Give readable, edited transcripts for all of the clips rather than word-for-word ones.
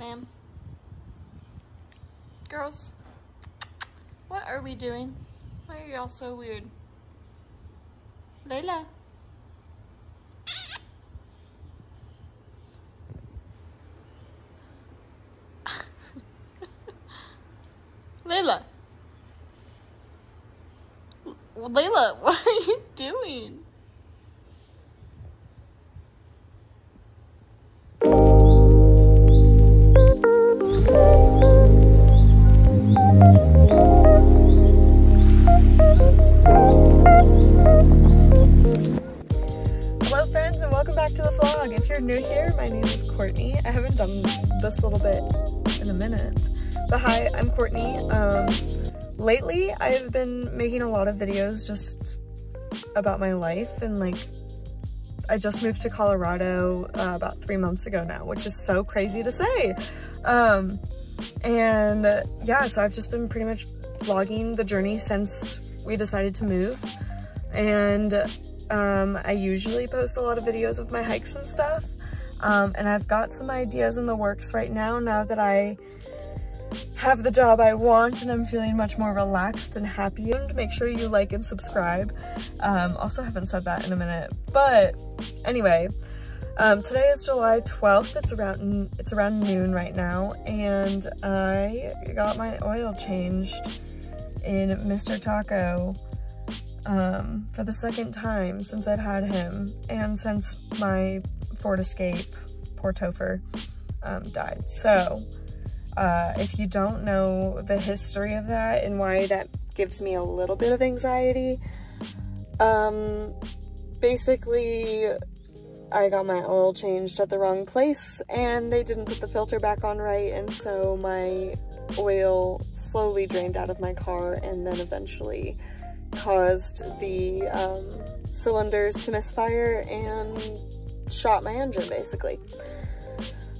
Ma'am? Girls? What are we doing? Why are y'all so weird? Layla? Layla? Layla, what are you doing? Hello friends, and welcome back to the vlog. If you're new here, my name is Courtney. I haven't done this little bit in a minute, but hi, I'm Courtney. Lately I've been making a lot of videos just about my life, and like I just moved to Colorado about 3 months ago now, which is so crazy to say. And yeah, so I've just been pretty much vlogging the journey since we decided to move. And I usually post a lot of videos of my hikes and stuff. And I've got some ideas in the works right now that I have the job I want and I'm feeling much more relaxed and happy. And make sure you like and subscribe. Also haven't said that in a minute, but anyway, today is July 12th. It's around noon right now, and I got my oil changed in Mr. Taco for the second time since I've had him, and since my Ford Escape, poor Topher, died. So if you don't know the history of that and why that gives me a little bit of anxiety, basically I got my oil changed at the wrong place and they didn't put the filter back on right, and so my oil slowly drained out of my car and then eventually caused the cylinders to misfire and shot my engine basically.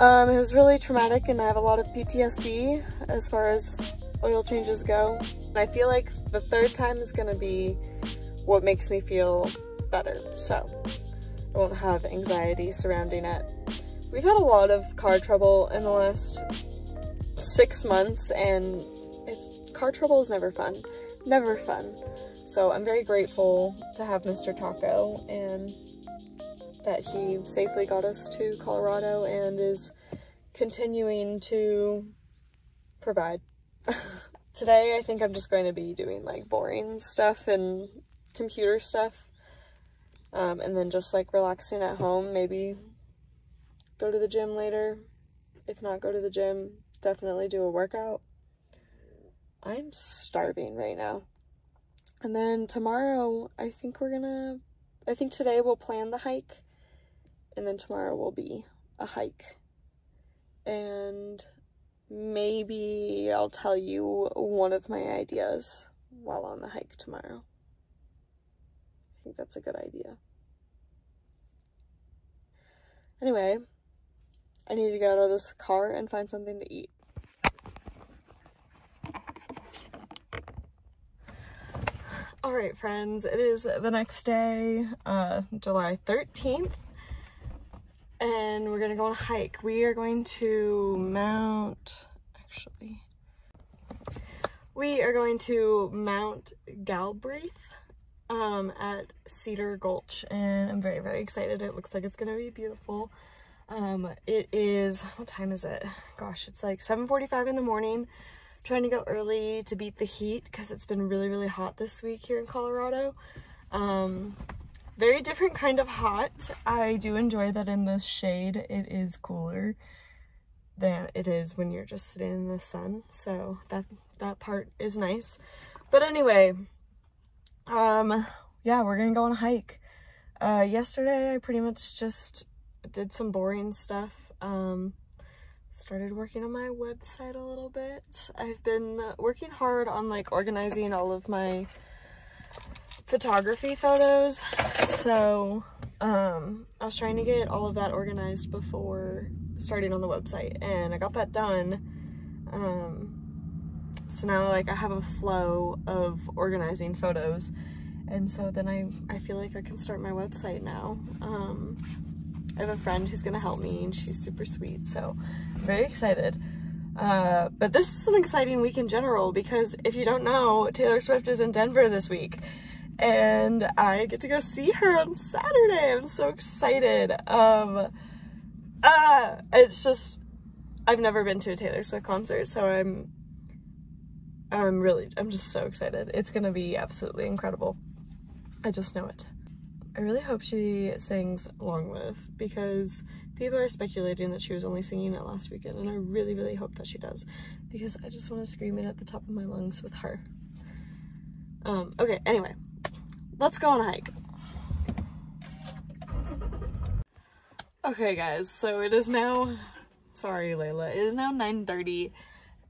It was really traumatic, and I have a lot of PTSD as far as oil changes go. I feel like the third time is gonna be what makes me feel better, so I won't have anxiety surrounding it. We've had a lot of car trouble in the last 6 months, and car trouble is never fun. Never fun. So I'm very grateful to have Mr. Taco and that he safely got us to Colorado and is continuing to provide. Today I think I'm just going to be doing like boring stuff and computer stuff. And then just like relaxing at home, maybe go to the gym later. If not go to the gym, definitely do a workout. I'm starving right now. And then tomorrow, I think today we'll plan the hike, and then tomorrow will be a hike. And maybe I'll tell you one of my ideas while on the hike tomorrow. I think that's a good idea. Anyway, I need to get out of this car and find something to eat. Alright friends, it is the next day, July 13th, and we're gonna go on a hike. We are going to Mount Galbraith at Cedar Gulch, and I'm very, very excited. It looks like it's gonna be beautiful. It is, what time is it? Gosh, it's like 7:45 in the morning. Trying to go early to beat the heat because it's been really, really hot this week here in Colorado. Very different kind of hot. I do enjoy that in the shade it is cooler than it is when you're just sitting in the sun, so that part is nice. But anyway, yeah, we're gonna go on a hike. Yesterday I pretty much just did some boring stuff. Started working on my website a little bit. I've been working hard on like organizing all of my photography photos, so I was trying to get all of that organized before starting on the website, and I got that done. So now like I have a flow of organizing photos, and so then I feel like I can start my website now. I have a friend who's gonna help me and she's super sweet, so I'm very excited. But this is an exciting week in general because if you don't know, Taylor Swift is in Denver this week and I get to go see her on Saturday. I'm so excited. It's just, I've never been to a Taylor Swift concert, so I'm just so excited. It's gonna be absolutely incredible. I just know it. I really hope she sings Long Live because people are speculating that she was only singing it last weekend, and I really, really hope that she does because I just want to scream it at the top of my lungs with her. Okay, anyway, let's go on a hike. Okay guys, so it is now, sorry Layla, it is now 9:30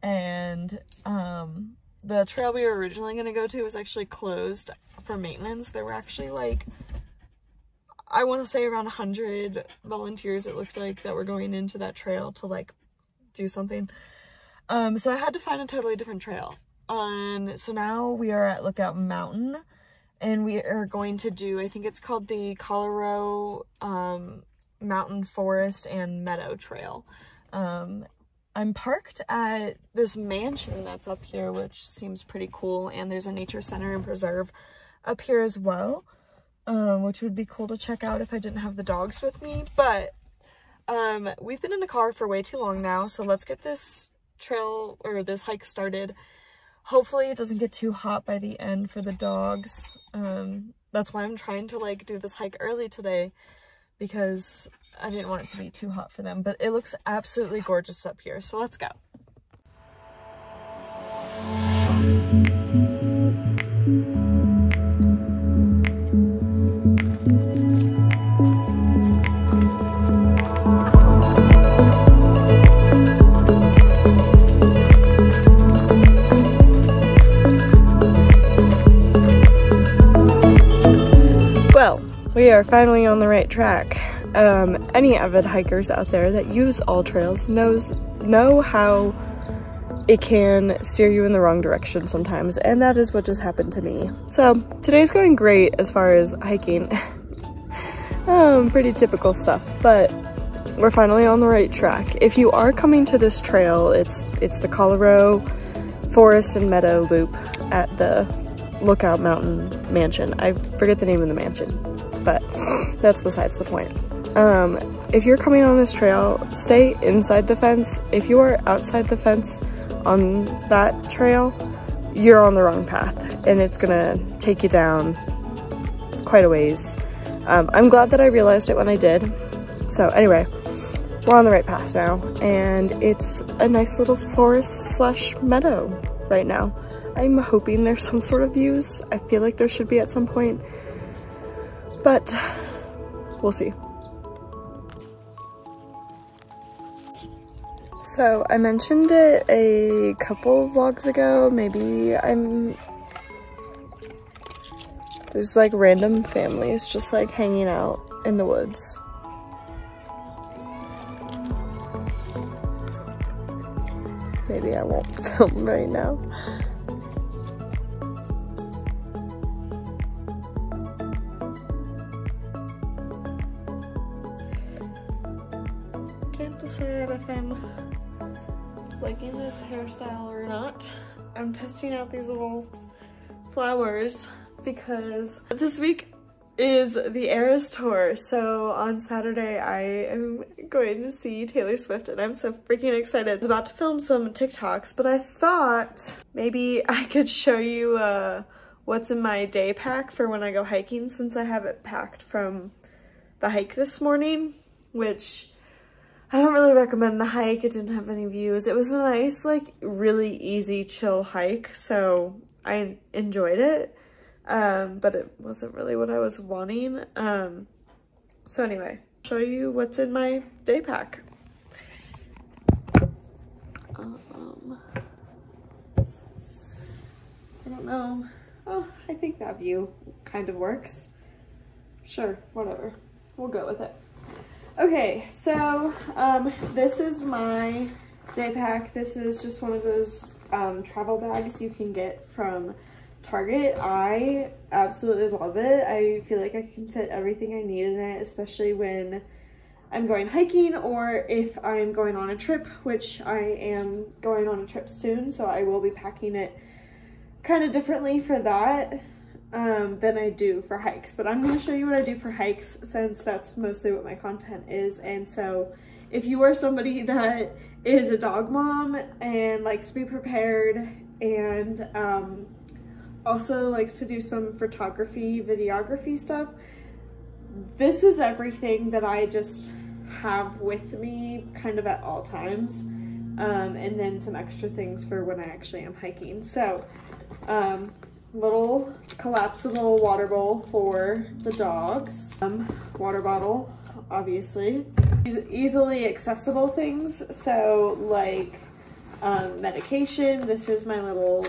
and the trail we were originally going to go to was actually closed for maintenance. There were actually like, I want to say around 100 volunteers it looked like that were going into that trail to like do something. So I had to find a totally different trail. So now we are at Lookout Mountain and we are going to do, I think it's called the Colorado Mountain Forest and Meadow Trail. I'm parked at this mansion that's up here, which seems pretty cool, and there's a nature center and preserve up here as well, which would be cool to check out if I didn't have the dogs with me. But we've been in the car for way too long now, so let's get this trail or this hike started. Hopefully it doesn't get too hot by the end for the dogs. That's why I'm trying to like do this hike early today, because I didn't want it to be too hot for them, but it looks absolutely gorgeous up here, so let's go. Well, we are finally on the right track. Any avid hikers out there that use AllTrails know how it can steer you in the wrong direction sometimes, and that is what just happened to me. So today's going great as far as hiking. Pretty typical stuff, but we're finally on the right track. If you are coming to this trail, it's the Colorado Forest and Meadow Loop at the Lookout Mountain Mansion. I forget the name of the mansion, but that's besides the point. If you're coming on this trail, stay inside the fence. If you are outside the fence on that trail, you're on the wrong path and it's gonna take you down quite a ways. I'm glad that I realized it when I did. So anyway, we're on the right path now and it's a nice little forest slash meadow right now. I'm hoping there's some sort of views. I feel like there should be at some point, but we'll see. So I mentioned it a couple of vlogs ago, maybe there's like random families just like hanging out in the woods. Maybe I won't film right now. Can't decide if I'm liking this hairstyle or not. I'm testing out these little flowers because this week is the Eras Tour. So on Saturday I am going to see Taylor Swift and I'm so freaking excited. I was about to film some TikToks, but I thought maybe I could show you what's in my day pack for when I go hiking, since I have it packed from the hike this morning, which I don't really recommend the hike. It didn't have any views. It was a nice, like, really easy, chill hike, so I enjoyed it, but it wasn't really what I was wanting. So anyway, I'll show you what's in my day pack. I don't know. Oh, I think that view kind of works. Sure, whatever. We'll go with it. Okay, so this is my day pack. This is just one of those travel bags you can get from Target. I absolutely love it. I feel like I can fit everything I need in it, especially when I'm going hiking or if I'm going on a trip, which I am going on a trip soon, so I will be packing it kind of differently for that than I do for hikes. But I'm going to show you what I do for hikes since that's mostly what my content is. And so if you are somebody that is a dog mom and likes to be prepared and also likes to do some photography, videography stuff, this is everything that I just have with me kind of at all times, and then some extra things for when I actually am hiking. So little collapsible water bowl for the dogs, water bottle, obviously, easily accessible things, so like medication. This is my little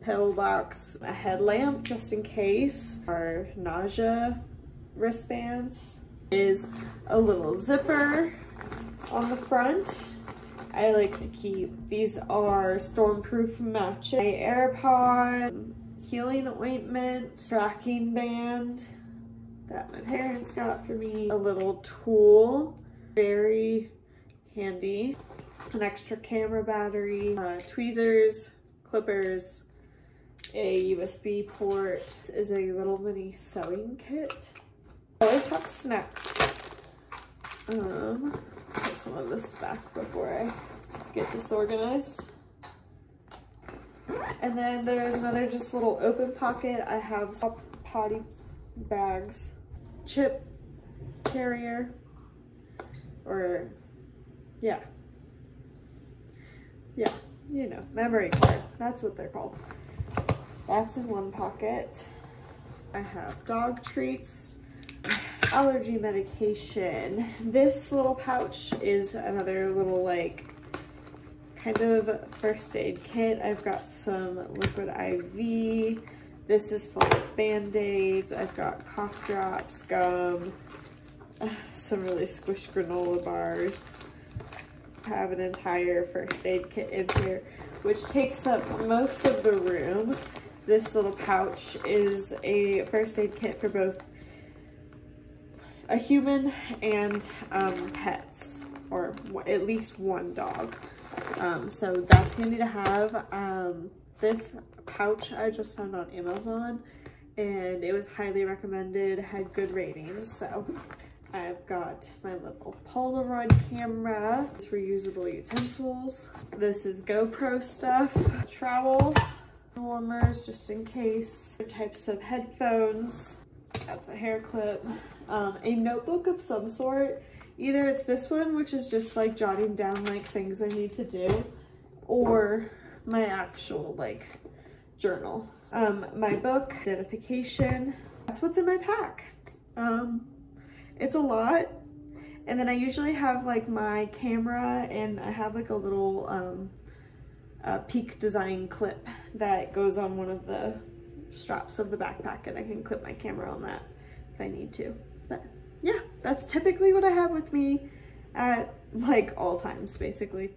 pill box, a headlamp just in case, our nausea wristbands, is a little zipper on the front. I like to keep, these are stormproof matching, my AirPod, healing ointment, tracking band that my parents got for me, a little tool, very handy, an extra camera battery, tweezers, clippers, a USB port, is a little mini sewing kit. I always have snacks. Put some of this back before I get this organized. And then there's another just little open pocket. I have potty bags, chip carrier, or yeah, you know, memory card. That's what they're called. That's in one pocket. I have dog treats, allergy medication. This little pouch is another little like kind of first aid kit. I've got some liquid IV. This is full of band-aids. I've got cough drops, gum, some really squished granola bars. I have an entire first aid kit in here, which takes up most of the room. This little pouch is a first aid kit for both a human and pets, or at least one dog. So that's handy to have. This pouch I just found on Amazon and it was highly recommended, had good ratings. So I've got my little Polaroid camera, it's reusable utensils. This is GoPro stuff, trowel, warmers just in case, types of headphones, that's a hair clip, a notebook of some sort. Either it's this one, which is just like jotting down like things I need to do, or my actual like journal. My book, identification, that's what's in my pack. It's a lot. And then I usually have like my camera, and I have like a little Peak Design clip that goes on one of the straps of the backpack, and I can clip my camera on that if I need to. But yeah, that's typically what I have with me at like all times, basically.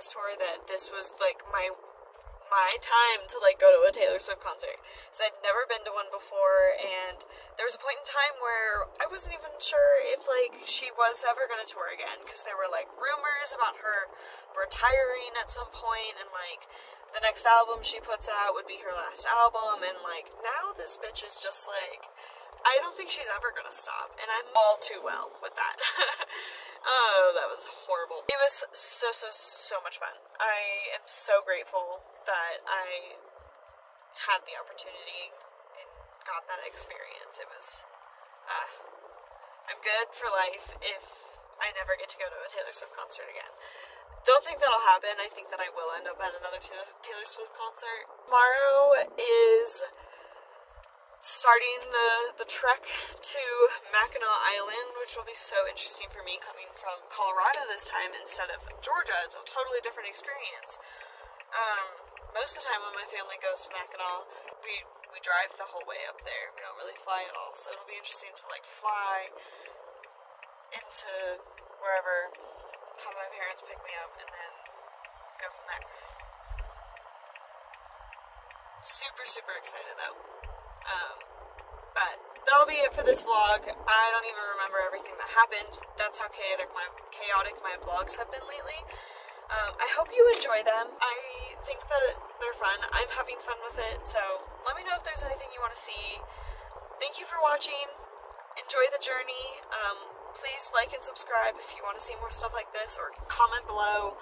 Eras tour that this was like my time to like go to a Taylor Swift concert, because I'd never been to one before, and there was a point in time where I wasn't even sure if like she was ever gonna tour again, because there were like rumors about her retiring at some point, and like the next album she puts out would be her last album, and like now this bitch is just like, I don't think she's ever gonna stop, and I'm all too well with that. Oh, that was horrible. It was so much fun. I am so grateful that I had the opportunity and got that experience. It was, I'm good for life if I never get to go to a Taylor Swift concert again. Don't think that'll happen. I think that I will end up at another Taylor Swift concert. Tomorrow is starting the trek to Mackinac Island, which will be so interesting for me coming from Colorado this time instead of Georgia. It's a totally different experience. Most of the time when my family goes to Mackinac, we drive the whole way up there. We don't really fly at all, so it'll be interesting to like fly into wherever, have my parents pick me up, and then go from there. Super excited though. But that'll be it for this vlog. I don't even remember everything that happened. That's how chaotic my vlogs have been lately. I hope you enjoy them. I think that they're fun. I'm having fun with it, so let me know if there's anything you want to see. Thank you for watching. Enjoy the journey. Please like and subscribe if you want to see more stuff like this, or comment below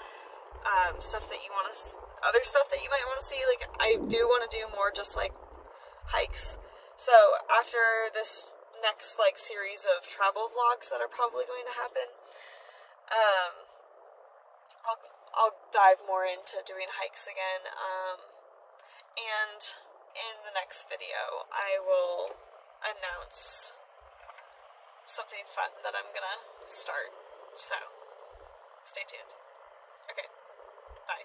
stuff that you want to, other stuff that you might want to see. Like, I do want to do more just like hikes. So after this next like series of travel vlogs that are probably going to happen, I'll dive more into doing hikes again, and in the next video I will announce something fun that I'm gonna start, so stay tuned. Okay, bye.